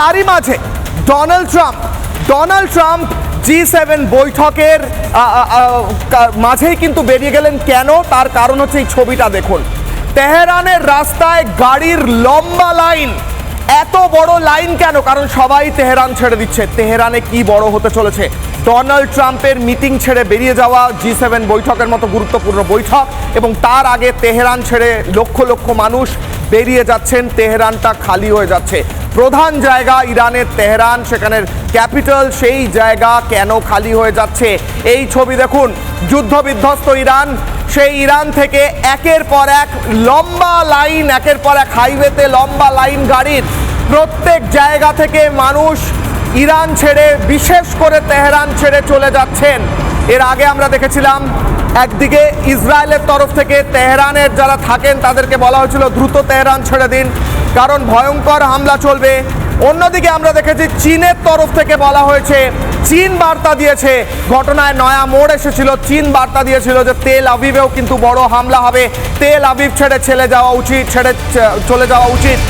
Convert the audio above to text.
তারই মাঝে Donald Trump G7 বৈঠকের মাঝেই কিন্তু বেরিয়ে গেলেন। কেন? তার কারণ হচ্ছে এই ছবিটা দেখুন। তেহরানের রাস্তায় গাড়ির লম্বা লাইন। এত বড় লাইন কেন? কারণ সবাই তেহরান ছেড়ে দিচ্ছে। তেহরানে কি বড় হতে চলেছে? ডোনাল্ড ট্রাম্পের মিটিং ছেড়ে বেরিয়ে যাওয়া, G7 বৈঠকের মতো গুরুত্বপূর্ণ বৈঠক, এবং তার আগে তেহরান ছেড়ে লক্ষ লক্ষ মানুষ বেরিয়ে যাচ্ছেন। তেহরানটা খালি হয়ে যাচ্ছে। প্রধান জায়গা ইরানের তেহরান, সেখানের ক্যাপিটাল, সেই জায়গা কেন খালি হয়ে যাচ্ছে? এই ছবি দেখুন। যুদ্ধ বিধ্বস্ত ইরান, সেই ইরান থেকে একের পর এক লম্বা লাইন, একের পর এক হাইওয়েতে লম্বা লাইন গাড়ির। প্রত্যেক জায়গা থেকে মানুষ ইরান ছেড়ে, বিশেষ করে তেহরান ছেড়ে চলে যাচ্ছেন। এর আগে আমরা দেখেছিলাম একদিকে ইসরায়েলের তরফ থেকে তেহরানের যারা থাকেন তাদেরকে বলা হয়েছিল দ্রুত তেহরান ছেড়ে দিন, কারণ ভয়ঙ্কর হামলা চলবে। অন্যদিকে আমরা দেখেছি চীনের তরফ থেকে বলা হয়েছে, চীন বার্তা দিয়েছে, ঘটনায় নয়া মোড় এসেছিল। চীন বার্তা দিয়েছিল যে তেল আবিবেও কিন্তু বড় হামলা হবে, তেল আবিব ছেড়ে চলে যাওয়া উচিত।